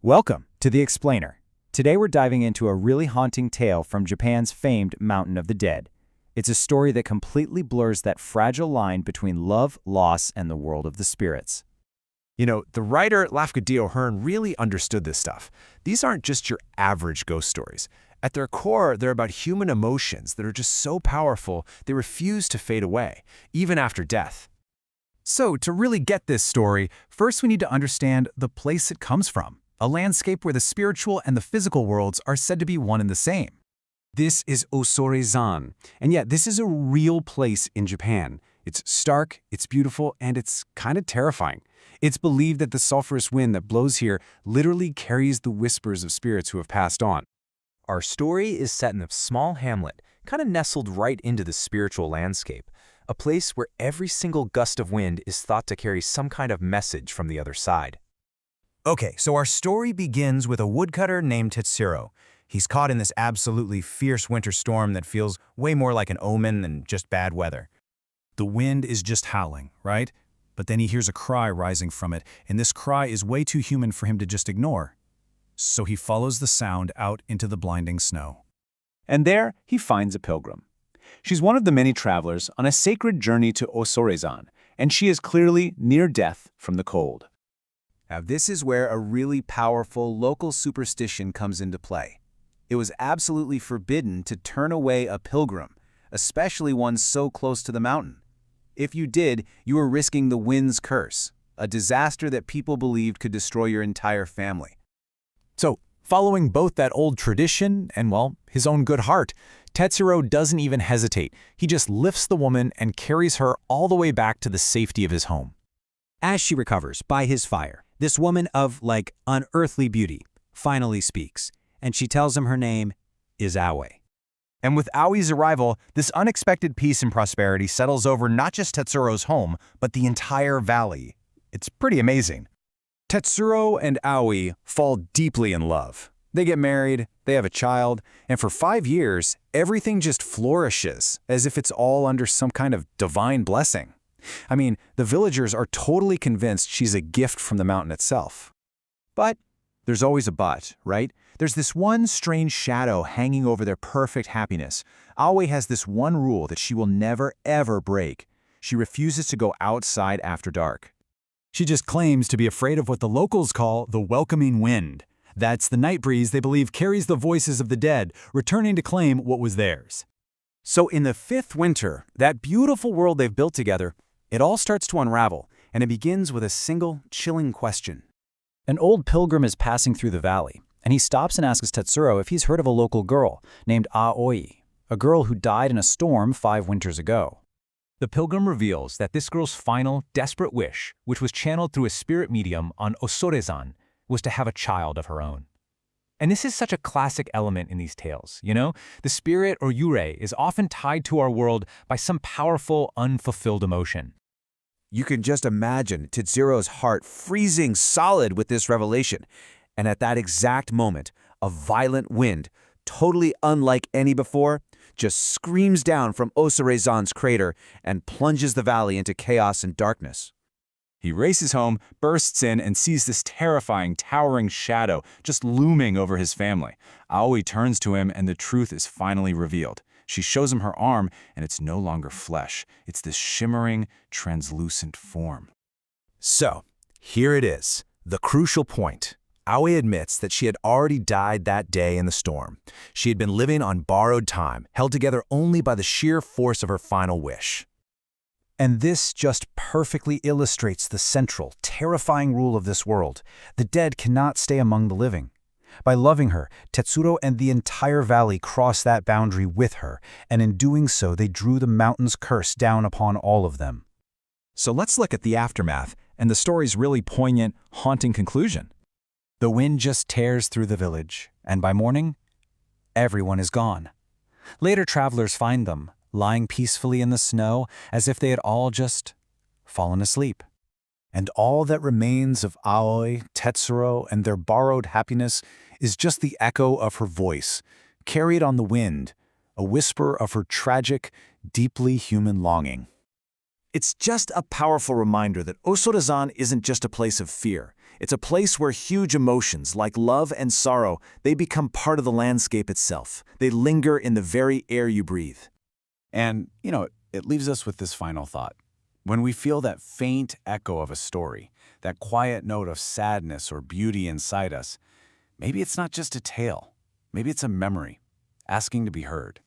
Welcome to The Explainer. Today we're diving into a really haunting tale from Japan's famed Mountain of the Dead. It's a story that completely blurs that fragile line between love, loss, and the world of the spirits. The writer Lafcadio Hearn really understood this stuff. These aren't just your average ghost stories. At their core, they're about human emotions that are just so powerful they refuse to fade away, even after death. So, to really get this story, first we need to understand the place it comes from, a landscape where the spiritual and the physical worlds are said to be one and the same. This is Osorezan, and yet this is a real place in Japan. It's stark, it's beautiful, and it's kind of terrifying. It's believed that the sulfurous wind that blows here literally carries the whispers of spirits who have passed on. Our story is set in a small hamlet, kind of nestled right into the spiritual landscape, a place where every single gust of wind is thought to carry some kind of message from the other side. Okay, so our story begins with a woodcutter named Tetsuro. He's caught in this absolutely fierce winter storm that feels way more like an omen than just bad weather. The wind is just howling, right? But then he hears a cry rising from it, and this cry is way too human for him to just ignore. So he follows the sound out into the blinding snow. And there he finds a pilgrim. She's one of the many travelers on a sacred journey to Osorezan, and she is clearly near death from the cold. Now, this is where a really powerful local superstition comes into play. It was absolutely forbidden to turn away a pilgrim, especially one so close to the mountain. If you did, you were risking the wind's curse, a disaster that people believed could destroy your entire family. So, following both that old tradition and, well, his own good heart, Tetsuro doesn't even hesitate. He just lifts the woman and carries her all the way back to the safety of his home. As she recovers by his fire, this woman of, unearthly beauty finally speaks, and she tells him her name is Aoi. And with Aoi's arrival, this unexpected peace and prosperity settles over not just Tetsuro's home, but the entire valley. It's pretty amazing. Tetsuro and Aoi fall deeply in love. They get married, they have a child, and for 5 years, everything just flourishes, as if it's all under some kind of divine blessing. I mean, the villagers are totally convinced she's a gift from the mountain itself. But there's always a but, right? There's this one strange shadow hanging over their perfect happiness. Aoi has this one rule that she will never, ever break. She refuses to go outside after dark. She just claims to be afraid of what the locals call the welcoming wind. That's the night breeze they believe carries the voices of the dead, returning to claim what was theirs. So in the 5th winter, that beautiful world they've built together, it all starts to unravel, and it begins with a single, chilling question. An old pilgrim is passing through the valley, and he stops and asks Tetsuro if he's heard of a local girl named Aoi, a girl who died in a storm 5 winters ago. The pilgrim reveals that this girl's final, desperate wish, which was channeled through a spirit medium on Osorezan, was to have a child of her own. And this is such a classic element in these tales, The spirit or yurei is often tied to our world by some powerful, unfulfilled emotion. You can just imagine Tetsuro's heart freezing solid with this revelation. And at that exact moment, a violent wind, totally unlike any before, just screams down from Osorezan's crater and plunges the valley into chaos and darkness. He races home, bursts in, and sees this terrifying, towering shadow just looming over his family. Aoi turns to him, and the truth is finally revealed. She shows him her arm, and it's no longer flesh. It's this shimmering, translucent form. So, here it is, the crucial point. Aoi admits that she had already died that day in the storm. She had been living on borrowed time, held together only by the sheer force of her final wish. And this just perfectly illustrates the central, terrifying rule of this world. The dead cannot stay among the living. By loving her, Tetsuro and the entire valley crossed that boundary with her, and in doing so they drew the mountain's curse down upon all of them. So let's look at the aftermath and the story's really poignant, haunting conclusion. The wind just tears through the village, and by morning, everyone is gone. Later travelers find them, lying peacefully in the snow as if they had all just fallen asleep. And all that remains of Aoi, Tetsuro, and their borrowed happiness is just the echo of her voice, carried on the wind, a whisper of her tragic, deeply human longing. It's just a powerful reminder that Osorezan isn't just a place of fear. It's a place where huge emotions like love and sorrow, they become part of the landscape itself. They linger in the very air you breathe. And, it leaves us with this final thought. When we feel that faint echo of a story, that quiet note of sadness or beauty inside us, maybe it's not just a tale. Maybe it's a memory, asking to be heard.